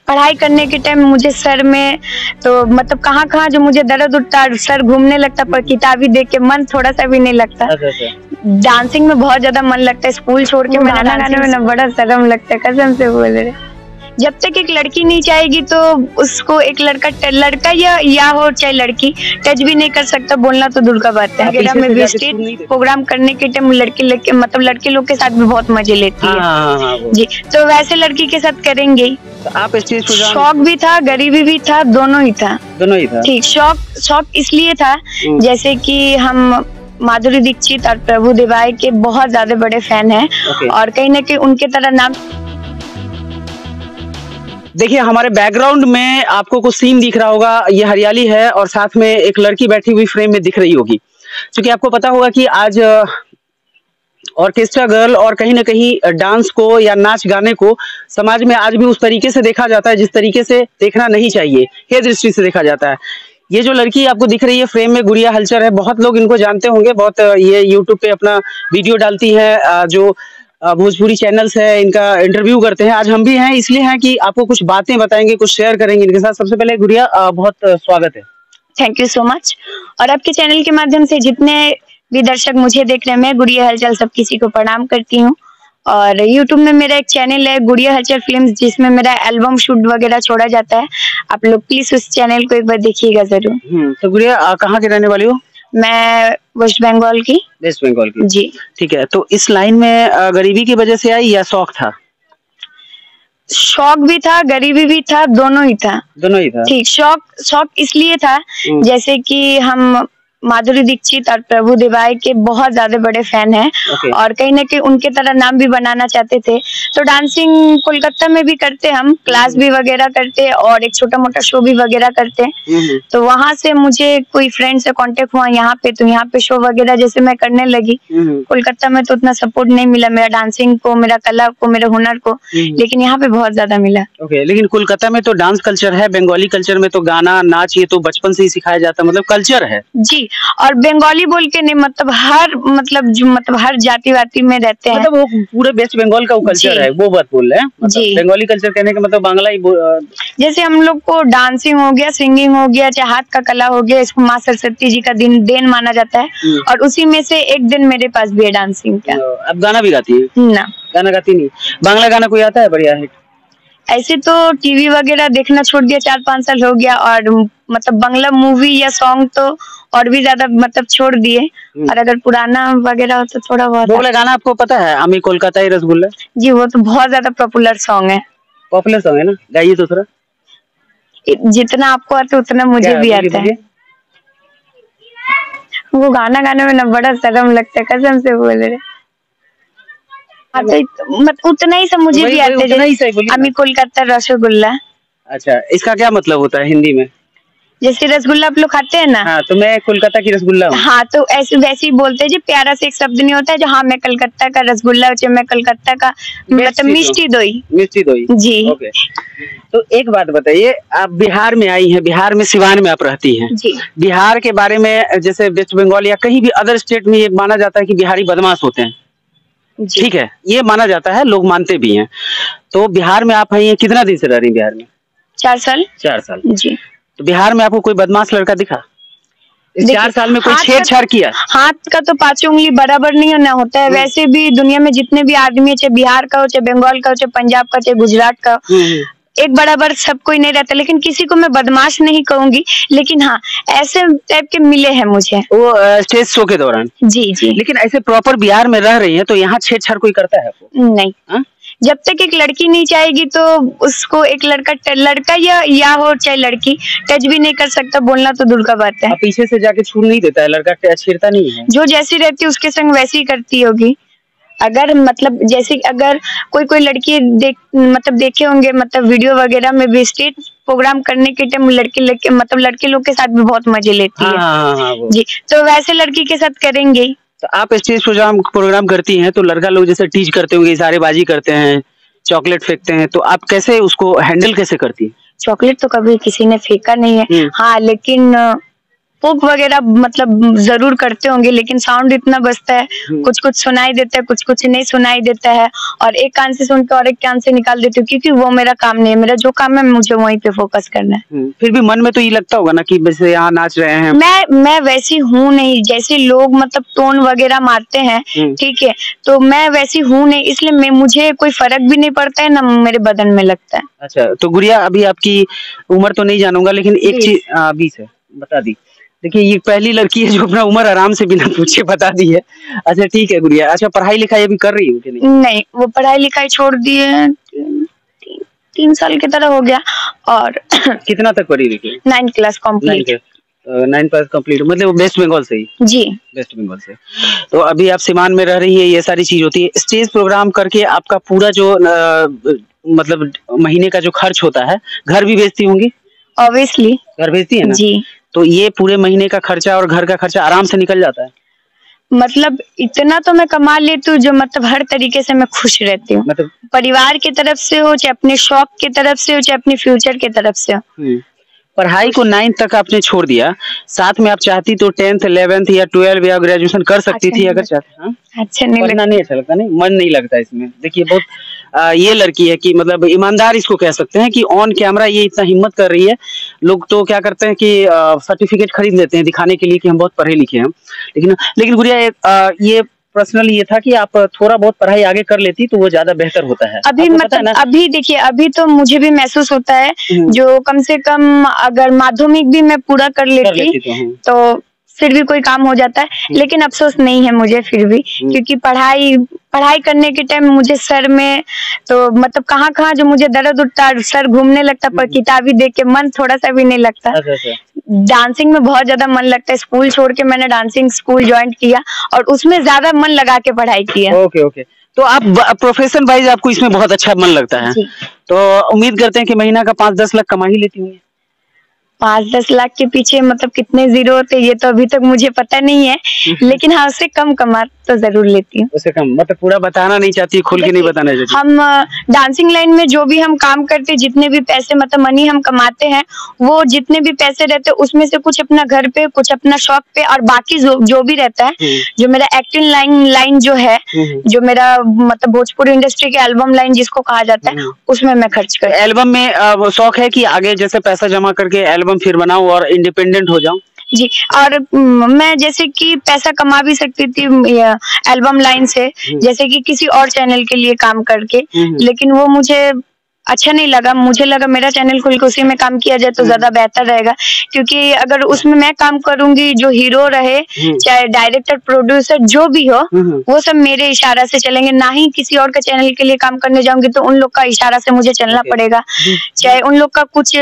पढ़ाई करने के टाइम मुझे सर में तो मतलब कहाँ जो मुझे दर्द उठता, सर घूमने लगता, पर किताबी देख के मन थोड़ा सा भी नहीं लगता। डांसिंग में बहुत ज्यादा मन लगता है। स्कूल छोड़ के मैं गाना गाने में ना बड़ा शर्म लगता है, कसम से बोल रहे। जब तक एक लड़की नहीं चाहेगी तो उसको एक लड़का या हो चाहे लड़की टच भी नहीं कर सकता, बोलना तो दूर का बात है। वगैरह में भी स्टेज प्रोग्राम करने के टाइम लड़के लोग के साथ भी बहुत मजे लेती है जी। तो वैसे लड़की के साथ करेंगे। तो आप स्टेज प्रोग्राम, शौक भी था, गरीबी भी था, दोनों ही था। ठीक, शौक इसलिए था जैसे कि हम माधुरी दीक्षित और प्रभु देवा के बहुत ज्यादा बड़े फैन हैं और कहीं ना कहीं उनके तरह नाम। देखिए हमारे बैकग्राउंड में आपको कुछ सीन दिख रहा होगा, ये हरियाली है और साथ में एक लड़की बैठी हुई फ्रेम में दिख रही होगी। क्योंकि आपको पता होगा कि आज ऑर्केस्ट्रा गर्ल और कहीं ना कहीं डांस को या नाच गाने को समाज में आज भी उस तरीके से देखा जाता है जिस तरीके से देखना नहीं चाहिए, हे दृष्टि से देखा जाता है। ये जो लड़की आपको दिख रही है फ्रेम में, गुड़िया हलचर है। बहुत लोग इनको जानते होंगे, बहुत ये यूट्यूब पे अपना वीडियो डालती है, जो भोजपुरी चैनल्स है इनका इंटरव्यू करते हैं। आज हम भी हैं, इसलिए हैं कि आपको कुछ बातें बताएंगे, कुछ शेयर करेंगे इनके साथ। सबसे पहले गुड़िया बहुत स्वागत है। Thank you so much. और आपके चैनल के माध्यम से जितने भी दर्शक मुझे देख रहे हैं, मैं गुड़िया हलचल सब किसी को प्रणाम करती हूँ। और यूट्यूब में मेरा एक चैनल है गुड़िया हलचल फिल्म्स, जिसमें मेरा एल्बम शूट वगैरह छोड़ा जाता है। आप लोग प्लीज उस चैनल को एक बार देखिएगा जरूर। तो गुड़िया कहाँ के रहने वाली हो? मैं वेस्ट बंगाल की। वेस्ट बंगाल की जी। ठीक है। तो इस लाइन में गरीबी की वजह से आई या शौक था? शौक भी था, गरीबी भी था, दोनों ही था। ठीक, शौक इसलिए था जैसे कि हम माधुरी दीक्षित और प्रभु देवा के बहुत ज्यादा बड़े फैन हैं और कहीं ना कहीं उनके तरह नाम भी बनाना चाहते थे। तो डांसिंग कोलकाता में भी करते, हम क्लास भी वगैरह करते और एक छोटा मोटा शो भी वगैरह करते। तो वहां से मुझे कोई फ्रेंड से कांटेक्ट हुआ यहाँ पे, तो यहाँ पे शो वगैरह जैसे मैं करने लगी। कोलकाता में तो उतना सपोर्ट नहीं मिला मेरा डांसिंग को, मेरा कला को, मेरे हुनर को, लेकिन यहाँ पे बहुत ज्यादा मिला। लेकिन कोलकाता में तो डांस कल्चर है, बंगाली कल्चर में तो गाना नाच ये तो बचपन से ही सिखाया जाता है, मतलब कल्चर है जी। और बंगाली बोल के नहीं, मतलब हर जाति वाति में रहते हैं, मतलब वो पूरे वेस्ट बंगाल का वो कल्चर है, वो बात बोल रहे हैं। मतलब बंगाली कल्चर कहने का मतलब बांग्ला ही। जैसे हम लोग को डांसिंग हो गया, सिंगिंग हो गया, चाहे हाथ का कला हो गया, इसको माँ सरस्वती जी का देन माना जाता है और उसी में से एक दिन मेरे पास भी है डांसिंग का। अब गाना भी गाती है ना? गाना गाती नहीं। बांग्ला गाना कोई आता है बढ़िया है? ऐसे तो टीवी वगैरह देखना छोड़ दिया, 4-5 साल हो गया। और मतलब बांग्ला मूवी या सॉन्ग तो और भी ज्यादा मतलब छोड़ दिए। और अगर पुराना वगैरह हो तो थोड़ा बहुत। वो वाला गाना आपको पता है, आमी कोलकाता ही रसगुल्ला? जी, वो तो बहुत ज्यादा पॉपुलर सॉन्ग है। पॉपुलर सॉन्ग है ना, गाइए तो थोड़ा। जितना आपको आता है उतना मुझे भी आता है। वो गाना गाने में ना बड़ा शर्म लगता है, कसम से बोल रहे। उतना ही सब मुझे भी आता है। आमी कोलकाता रसगुल्ला। अच्छा, इसका क्या मतलब होता है हिंदी में? जैसे रसगुल्ला आप लोग खाते हैं ना। हाँ, तो मैं कोलकाता की रसगुल्ला हूँ। हाँ, तो ऐसे वैसे ही बोलते हैं जी, प्यारा से एक शब्द नहीं होता है जो हाँ मैं कलकत्ता का रसगुल्ला, मैं कलकत्ता का मतलब मिष्टी दोई जी। ओके। तो एक बात बताइए, आप बिहार में आई हैं, बिहार में सिवान में आप रहती हैं जी। बिहार के बारे में जैसे वेस्ट बंगाल या कहीं भी अदर स्टेट में ये माना जाता है कि बिहारी बदमाश होते हैं, ठीक है, ये माना जाता है, लोग मानते भी हैं। तो बिहार में आप आई हैं, कितना दिन से रह रही बिहार में? 4 साल। 4 साल जी। तो बिहार में आपको कोई बदमाश लड़का दिखा इस 4 साल में? कोई छेड़छाड़ किया? हाथ का तो 5 उंगली बराबर नहीं होना होता है। वैसे भी दुनिया में जितने भी आदमी, चाहे बिहार का हो, चाहे बंगाल का हो, चाहे पंजाब का, चाहे गुजरात का, एक बराबर सब कोई नहीं रहता। लेकिन किसी को मैं बदमाश नहीं कहूंगी, लेकिन हाँ ऐसे टाइप के मिले हैं मुझे वो स्टेज शो के दौरान। जी जी। लेकिन ऐसे प्रॉपर बिहार में रह रही है तो यहाँ छेड़छाड़ कोई करता है आपको? नहीं। जब तक एक लड़की नहीं चाहेगी तो उसको एक लड़का या हो चाहे लड़की टच भी नहीं कर सकता, बोलना तो दूर का बात है। पीछे से जाके छू नहीं देता है, लड़का छेड़ता नहीं है? जो जैसी रहती है उसके संग वैसी करती होगी। अगर मतलब जैसे अगर कोई लड़की देखे होंगे, मतलब वीडियो वगैरह में भी स्टेज प्रोग्राम करने के टाइम लड़के लोग के साथ भी बहुत मजे लेती है। हाँ, जी। तो वैसे लड़की के साथ करेंगे। तो आप स्टेज प्रोग्राम करती हैं तो लड़का लोग जैसे टीज करते होंगे, इशारेबाजी करते हैं, चॉकलेट फेंकते हैं, तो आप कैसे उसको हैंडल कैसे करती हैं? चॉकलेट तो कभी किसी ने फेंका नहीं है। हाँ, लेकिन पोक वगैरह मतलब जरूर करते होंगे, लेकिन साउंड इतना बजता है, कुछ कुछ सुनाई देता है, कुछ कुछ नहीं सुनाई देता है, और एक कान से सुन के और एक कान से निकाल देती हूँ, क्योंकि वो मेरा काम नहीं है। मेरा जो काम है मुझे वहीं पे फोकस करना है। फिर भी मन में तो ये लगता होगा ना कि वैसे यहाँ नाच रहे हैं। मैं वैसी हूँ नहीं, जैसे लोग मतलब टोन वगैरह मारते हैं, ठीक है, तो मैं वैसी हूँ नहीं, इसलिए मुझे कोई फर्क भी नहीं पड़ता है, ना मेरे बदन में लगता है। अच्छा, तो गुड़िया अभी आपकी उम्र तो नहीं जानूंगा, लेकिन एक चीज 20 है, बता दी। देखिए ये पहली लड़की है जो अपना उम्र आराम से बिना पूछे बता दी है। अच्छा ठीक है गुड़िया, अच्छा पढ़ाई लिखाई अभी कर रही हो कि नहीं? नहीं, वो पढ़ाई लिखाई छोड़ दिए, 3 साल की तरह हो गया। और कितना तक पढ़ी लिखी? 9th class complete. 9th class complete, मतलब वेस्ट बंगाल से ही? जी, वेस्ट बंगाल से। तो अभी आप सीमान में रह रही है, ये सारी चीज होती है। स्टेज प्रोग्राम करके आपका पूरा जो मतलब महीने का जो खर्च होता है, घर भी भेजती होंगी? ऑब्वियसली घर भेजती है ना? जी। तो ये पूरे महीने का खर्चा और घर का खर्चा आराम से निकल जाता है? मतलब इतना तो मैं कमा लेती हूँ जो मतलब हर तरीके से मैं खुश रहती हूँ, मतलब परिवार की तरफ से हो, चाहे अपने शौक की तरफ से हो, चाहे अपने फ्यूचर की तरफ से हो। पढ़ाई को 9th तक आपने छोड़ दिया, साथ में आप चाहती तो 10th 11th या 12 या ग्रेजुएशन कर सकती थी अगर चाहती। अच्छा नहीं लगता, नहीं अच्छा लगता, नहीं मन नहीं लगता इसमें। देखिए बहुत ये लड़की है कि मतलब ईमानदार इसको कह सकते हैं कि ऑन कैमरा ये इतना हिम्मत कर रही है। लोग तो क्या करते हैं कि सर्टिफिकेट खरीद लेते हैं दिखाने के लिए कि हम बहुत पढ़े लिखे हैं, लेकिन गुड़िया ये पर्सनली ये था कि आप थोड़ा बहुत पढ़ाई आगे कर लेती तो वो ज्यादा बेहतर होता है। अभी मतलब अभी देखिए, अभी तो मुझे भी महसूस होता है जो कम से कम अगर माध्यमिक भी मैं पूरा कर लेती तो फिर भी कोई काम हो जाता है, लेकिन अफसोस नहीं है मुझे फिर भी, क्योंकि पढ़ाई करने के टाइम मुझे सर में तो मतलब कहाँ जो मुझे दर्द उठता, सर घूमने लगता, पर किताबी देख के मन थोड़ा सा भी नहीं लगता। डांसिंग में बहुत ज्यादा मन लगता है। स्कूल छोड़ के मैंने डांसिंग स्कूल ज्वाइन किया और उसमें ज्यादा मन लगा के पढ़ाई किया। ओके। तो आप प्रोफेशन वाइज आपको इसमें बहुत अच्छा मन लगता है, तो उम्मीद करते हैं कि महीना का 5-10 लाख कमा ही लेती होंगी। 5-10 लाख के पीछे मतलब कितने जीरो होते ये तो अभी तक मुझे पता नहीं है, लेकिन हाँ उससे कम कमा तो जरूर लेती हूँ। उससे कम मतलब पूरा बताना नहीं चाहती, खुल के नहीं बताना चाहती। हम डांसिंग लाइन में जो भी हम काम करते, जितने भी पैसे मतलब मनी हम कमाते हैं, वो जितने भी पैसे रहते हैं उसमें से कुछ अपना घर पे, कुछ अपना शौक पे, और बाकी जो भी रहता है, जो मेरा एक्टिंग लाइन जो है, जो मेरा मतलब भोजपुरी इंडस्ट्री के एल्बम लाइन जिसको कहा जाता है, उसमें मैं खर्च करती हूँ। एल्बम में शौक है कि आगे जैसे पैसा जमा करके एल्बम फिर बनाऊं और इंडिपेंडेंट हो जाऊं? जी, और मैं जैसे कि पैसा कमा भी सकती थी एल्बम लाइन से, जैसे कि किसी और चैनल के लिए काम करके, लेकिन वो मुझे अच्छा नहीं लगा। मुझे लगा मेरा चैनल खुल के उसी में काम किया जाए तो ज्यादा बेहतर रहेगा, क्योंकि अगर उसमें मैं काम करूंगी, जो हीरो रहे, चाहे डायरेक्टर प्रोड्यूसर जो भी हो, वो सब मेरे इशारा से चलेंगे, ना ही किसी और के चैनल के लिए काम करने जाऊंगी तो उन लोग का इशारा से मुझे चलना पड़ेगा, चाहे उन लोग का कुछ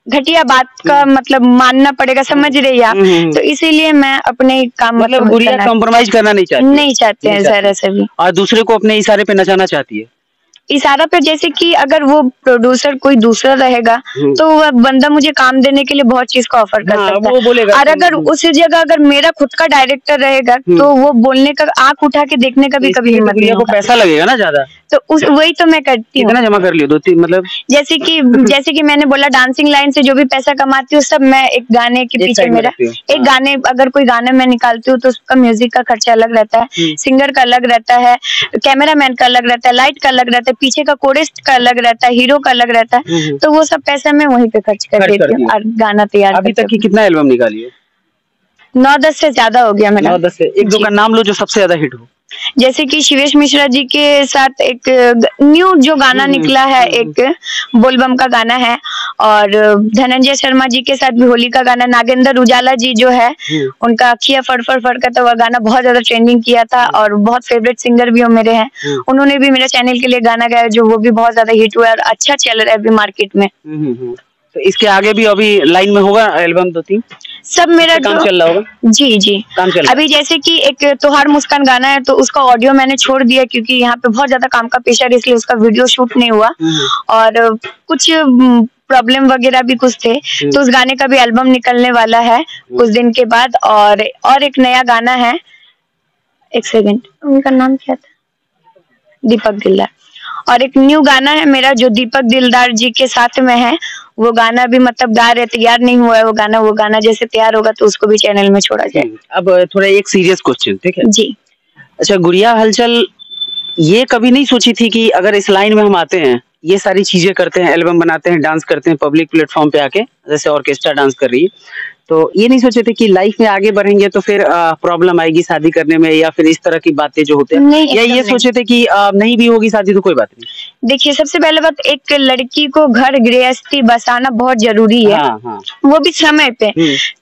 घटिया बात का मतलब मानना पड़ेगा, समझ रही आप। तो इसीलिए मैं अपने काम मतलब गुड़िया कॉम्प्रोमाइज करना नहीं चाहते हैं सर ऐसे भी, और दूसरे को अपने इशारे पे नचाना चाहती है। इशारा पे जैसे कि अगर वो प्रोड्यूसर कोई दूसरा रहेगा तो वह बंदा मुझे काम देने के लिए बहुत चीज का ऑफर कर सकता है, और अगर उस जगह अगर मेरा खुद का डायरेक्टर रहेगा तो वो बोलने का, आंख उठा के देखने का भी कभी हिम्मत नहीं होगा। पैसा लगेगा ना ज्यादा, तो वही तो मैं करती हूँ। कितना जमा कर लियो? 2-3 मतलब जैसे कि मैंने बोला, डांसिंग लाइन से जो भी पैसा कमाती हूँ सब मैं एक गाने के पीछे, मेरा एक गाने, अगर कोई गाने में निकालती हूँ तो उसका म्यूजिक का खर्चा अलग रहता है, सिंगर का अलग रहता है, कैमरामैन का अलग रहता है, लाइट का अलग रहता है, पीछे का कोरिस्ट का अलग रहता है, हीरो का अलग रहता है, तो वो सब पैसा मैं वहीं पे खर्च कर देती हूँ और गाना तैयार। अभी तक की कितना एल्बम निकाली है? 9-10 से ज्यादा हो गया मेरा। 9-10 से 1-2 का नाम लो जो सबसे ज्यादा हिट हो। जैसे कि शिवेश मिश्रा जी के साथ एक न्यू जो गाना निकला है, एक बोलबम का गाना है, और धनंजय शर्मा जी के साथ भी होली का गाना, नागेंद्र उजाला जी जो है उनका अखिया फड़फड़ फड़का, वह गाना बहुत ज्यादा ट्रेंडिंग किया था, और बहुत फेवरेट सिंगर भी वो मेरे हैं, उन्होंने भी मेरे चैनल के लिए गाना गाया जो वो भी बहुत ज्यादा हिट हुआ और अच्छा चल रहा है अभी मार्केट में। तो इसके आगे भी अभी लाइन में होगा एल्बम 2-3 सब मेरा काम चल रहा होगा? जी काम चल रहा। अभी जैसे कि एक त्योहार मुस्कान गाना है तो उसका ऑडियो मैंने छोड़ दिया, क्योंकि यहाँ पे बहुत ज्यादा काम का प्रेशर, इसलिए उसका वीडियो शूट नहीं हुआ, और कुछ प्रॉब्लम वगैरह भी कुछ थे, तो उस गाने का भी एल्बम निकलने वाला है कुछ दिन के बाद। और एक नया गाना है, एक सेकंड, उनका नाम क्या था, दीपक दिलदार, और एक न्यू गाना है मेरा जो दीपक दिलदार जी के साथ में है, वो गाना भी मतलब गा रहे, तैयार नहीं हुआ है वो गाना जैसे तैयार होगा तो उसको भी चैनल में छोड़ा जाए। अब थोड़ा एक सीरियस क्वेश्चन, ठीक है जी। अच्छा, गुड़िया हलचल ये कभी नहीं सोची थी कि अगर इस लाइन में हम आते हैं, ये सारी चीजें करते हैं, एल्बम बनाते हैं, डांस करते हैं पब्लिक प्लेटफॉर्म पे आके, जैसे ऑर्केस्ट्रा डांस कर रही है, तो ये नहीं सोचे थे कि लाइफ में आगे बढ़ेंगे तो फिर प्रॉब्लम आएगी शादी करने में, या फिर इस तरह की बातें जो होते हैं, या ये सोचे थे कि नहीं भी होगी शादी तो कोई बात नहीं? देखिए, सबसे पहले बात, एक लड़की को घर गृहस्थी बसाना बहुत जरूरी है। हाँ। वो भी समय पे।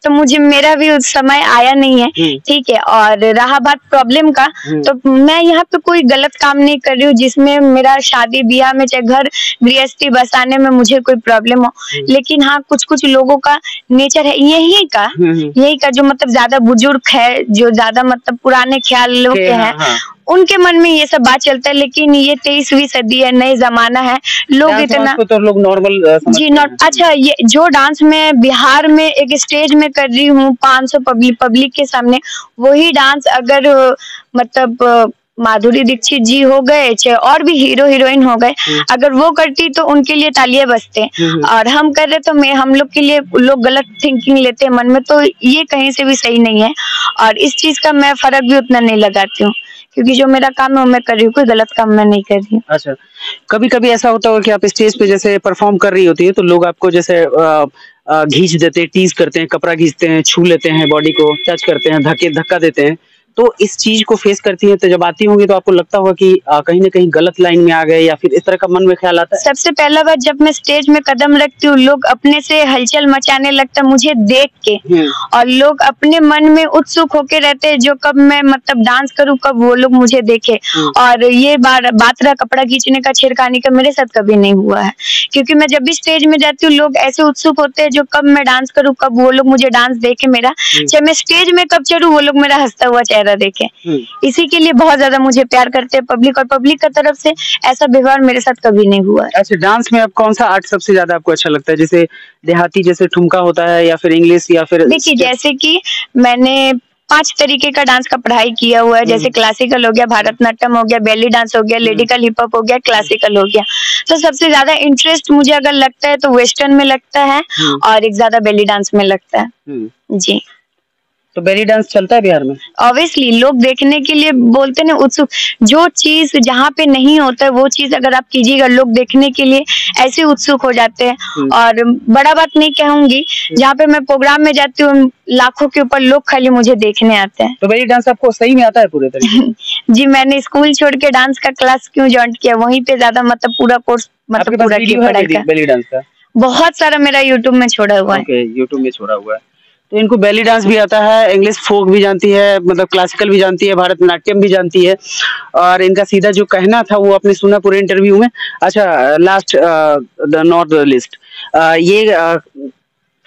तो मुझे, मेरा भी उस समय आया नहीं है, ठीक है। और रहा बात प्रॉब्लम का, तो मैं यहाँ पे कोई गलत काम नहीं कर रही हूँ जिसमें मेरा शादी ब्याह में चाहे घर गृहस्थी बसाने में मुझे कोई प्रॉब्लम हो। लेकिन हाँ, कुछ लोगों का नेचर है यही का जो मतलब ज्यादा बुजुर्ग है, जो ज्यादा मतलब पुराने ख्याल लोग के हैं, उनके मन में ये सब बात चलता है। लेकिन ये 23वीं सदी है, नए जमाना है, लोग इतना तो लोग नॉर्मल जी नॉट। अच्छा, ये जो डांस में बिहार में एक स्टेज में कर रही हूँ 500 पब्लिक के सामने, वही डांस अगर मतलब माधुरी दीक्षित जी हो गए, चाहे और भी हीरो हीरोइन हो गए, अगर वो करती तो उनके लिए तालियां बजते। और हम कर रहे तो हम लोग के लिए लोग गलत थिंकिंग लेते हैं मन में, तो ये कहीं से भी सही नहीं है। और इस चीज का मैं फर्क भी उतना नहीं लगाती हूँ, क्योंकि जो मेरा काम है वो मैं कर रही हूँ, कोई गलत काम मैं नहीं कर रही हूँ। अच्छा, कभी कभी ऐसा होता होगा कि आप स्टेज पे जैसे परफॉर्म कर रही होती है तो लोग आपको जैसे घींच देते हैं, टीज करते हैं, कपड़ा खींचते हैं, छू लेते हैं, बॉडी को टच करते हैं, धक्का देते हैं, तो इस चीज को फेस करती है तो जब आती होंगी तो आपको लगता होगा कि कहीं ना कहीं गलत लाइन में आ गए, या फिर इस तरह का मन में ख्याल आता है? सबसे पहला बार जब मैं स्टेज में कदम रखती हूँ, लोग अपने से हलचल मचाने लगता मुझे देख के, और लोग अपने मन में उत्सुक होके रहते हैं जो कब मैं मतलब डांस करूँ, कब वो लोग मुझे देखे। और ये बात रहा कपड़ा खींचने का, छेड़खानी का, मेरे साथ कभी नहीं हुआ है, क्योंकि मैं जब भी स्टेज में जाती हूँ लोग ऐसे उत्सुक होते हैं जो कब मैं डांस करूँ, कब वो लोग मुझे डांस देखे मेरा, चाहे मैं स्टेज में कब चढ़ूँ वो लोग मेरा हंसता हुआ चेहरा देखे। इसी के लिए बहुत ज्यादा मुझे प्यार करते हैं पब्लिक, और पब्लिक का तरफ से ऐसा व्यवहार मेरे साथ कभी नहीं हुआ है। अच्छा, डांस में अब कौन सा आर्ट सबसे ज्यादा आपको अच्छा लगता है? जैसे देहाती जैसे ठुमका होता है, या फिर इंग्लिश, या फिर? देखिए, जैसे कि मैंने 5 तरीके का डांस का पढ़ाई किया हुआ है, जैसे क्लासिकल हो गया, भारतनाट्यम हो गया, बेली डांस हो गया, लेडिकल हिप हॉप हो गया, क्लासिकल हो गया। तो सबसे ज्यादा इंटरेस्ट मुझे अगर लगता है तो वेस्टर्न में लगता है, और एक ज्यादा बेली डांस में लगता है। जी। तो बेली डांस चलता है बिहार में? ऑब्वियसली, लोग देखने के लिए बोलते ना उत्सुक, जो चीज जहाँ पे नहीं होता है वो चीज अगर आप कीजिएगा, लोग देखने के लिए ऐसे उत्सुक हो जाते हैं। और बड़ा बात नहीं कहूंगी, जहाँ पे मैं प्रोग्राम में जाती हूँ लाखों के ऊपर लोग खाली मुझे देखने आते हैं। तो बेली डांस आपको सही में आता है पूरे तरीके? जी, मैंने स्कूल छोड़ के डांस का क्लास क्यों ज्वाइन किया, वहीं पे ज्यादा मतलब पूरा कोर्स मतलब पूरा किया पढ़ाई का। बेली डांस का बहुत सारा मेरा यूट्यूब में छोड़ा हुआ है। यूट्यूब में छोड़ा हुआ है। तो इनको बेली डांस भी आता है, इंग्लिश फोक भी जानती है, मतलब क्लासिकल भी जानती है, भारतनाट्यम भी जानती है, और इनका सीधा जो कहना था वो आपने सुना पूरे इंटरव्यू में। अच्छा, last the not the list, ये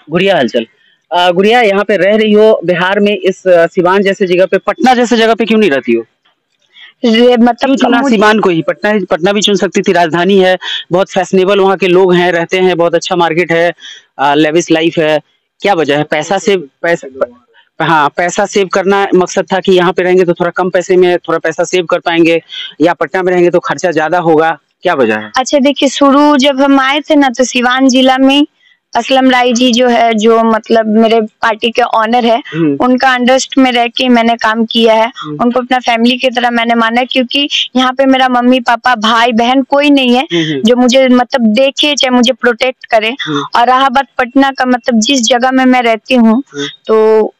गुड़िया हलचल, गुड़िया यहाँ पे रह रही हो बिहार में, इस सिवान जैसे जगह पे, पटना जैसे जगह पे क्यों नहीं रहती हो? मतलब सिवान को ही, पटना भी चुन सकती थी, राजधानी है, बहुत फैशनेबल वहाँ के लोग हैं, रहते हैं, बहुत अच्छा मार्केट है, लेविश लाइफ है, क्या वजह है? पैसा सेव करना मकसद था कि यहाँ पे रहेंगे तो थोड़ा कम पैसे में थोड़ा पैसा सेव कर पाएंगे, या पटना में रहेंगे तो खर्चा ज्यादा होगा, क्या वजह है? अच्छा, देखिए, शुरू जब हम आए थे ना तो सिवान जिला में असलम राय जी जो है, जो मतलब मेरे पार्टी के ऑनर है, उनका अंडरस्ट में रह के मैंने काम किया है। उनको अपना फैमिली की तरह मैंने माना, क्योंकि यहाँ पे मेरा मम्मी पापा भाई बहन कोई नहीं है जो मुझे मतलब देखे चाहे मुझे प्रोटेक्ट करे। और रहा बात पटना का, मतलब जिस जगह में मैं रहती हूँ तो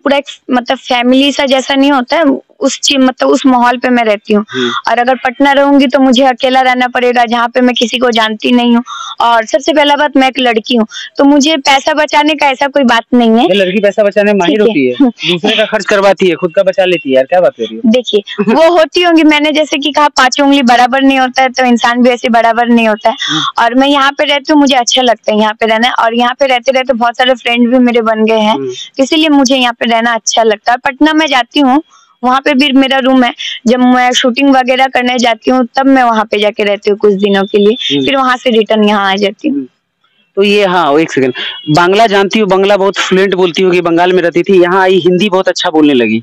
पूरा एक मतलब फैमिली सा जैसा नहीं होता है, उस चीज मतलब उस माहौल पे मैं रहती हूँ। और अगर पटना रहूंगी तो मुझे अकेला रहना पड़ेगा, जहाँ पे मैं किसी को जानती नहीं हूँ। और सबसे पहला बात, मैं एक लड़की हूँ, तो मुझे पैसा बचाने का ऐसा कोई बात नहीं है। लड़की पैसा बचाने में माहिर होती है, दूसरे का खर्च करवाती है, खुद का बचा लेती है, यार क्या बात कर रही हो? देखिए, वो होती होंगी, मैंने जैसे कि कहा 5 उंगली बराबर नहीं होता है, तो इंसान भी ऐसे बराबर नहीं होता है। और मैं यहाँ पे रहती हूँ, मुझे अच्छा लगता है यहाँ पे रहना, और यहाँ पे रहते रहते बहुत सारे फ्रेंड भी मेरे बन गए हैं, इसीलिए मुझे यहाँ पे रहना अच्छा लगता है। पटना में जाती हूँ, वहाँ पे भी मेरा रूम है, जब मैं शूटिंग वगैरह करने जाती हूँ तब मैं वहाँ पे जाके रहती हूँ कुछ दिनों के लिए, फिर वहाँ से रिटर्न यहाँ आ जाती हूँ। तो ये, हाँ एक सेकंड, बांग्ला जानती हूँ, बांग्ला बहुत फ्लुएंट बोलती होगी, बंगाल में रहती थी, यहाँ आई हिंदी बहुत अच्छा बोलने लगी,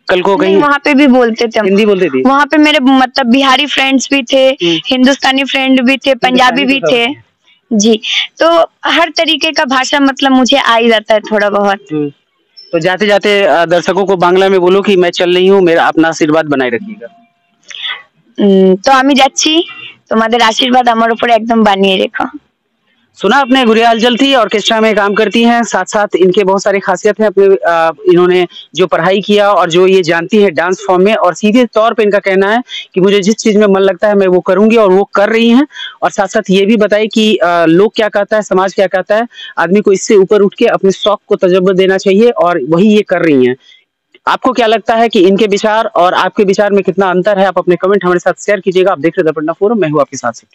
कल को कहीं? वहाँ पे भी बोलते थे, हिंदी बोलते थे। वहाँ पे मेरे मतलब बिहारी फ्रेंड्स भी थे, हिंदुस्तानी फ्रेंड भी थे, पंजाबी भी थे। जी, तो हर तरीके का भाषा मतलब मुझे आ ही जाता है थोड़ा बहुत। तो जाते जाते दर्शकों को बांग्ला में बोलो कि मैं चल रही हूँ, मेरा अपना आशीर्वाद बनाए रखिएगा। तो আমি যাচ্ছি, তোমাদের आशीर्वाद আমার উপরে একদम বানিয়ে রেখো। सुना आपने गुड़िया अंजल थी, ऑर्केस्ट्रा में काम करती हैं, साथ साथ इनके बहुत सारी खासियत है अपने इन्होंने जो पढ़ाई किया और जो ये जानती है डांस फॉर्म में, और सीधे तौर पे इनका कहना है कि मुझे जिस चीज में मन लगता है मैं वो करूंगी, और वो कर रही हैं। और साथ साथ ये भी बताई कि लोग क्या कहता है, समाज क्या कहता है, आदमी को इससे ऊपर उठ के अपने शौक को तजर्बा देना चाहिए, और वही ये कर रही हैं। आपको क्या लगता है कि इनके विचार और आपके विचार में कितना अंतर है? आप अपने कमेंट हमारे साथ शेयर कीजिएगा। आप देख रहे हैं द पटना फोरम, मैं हूँ आपके साथ।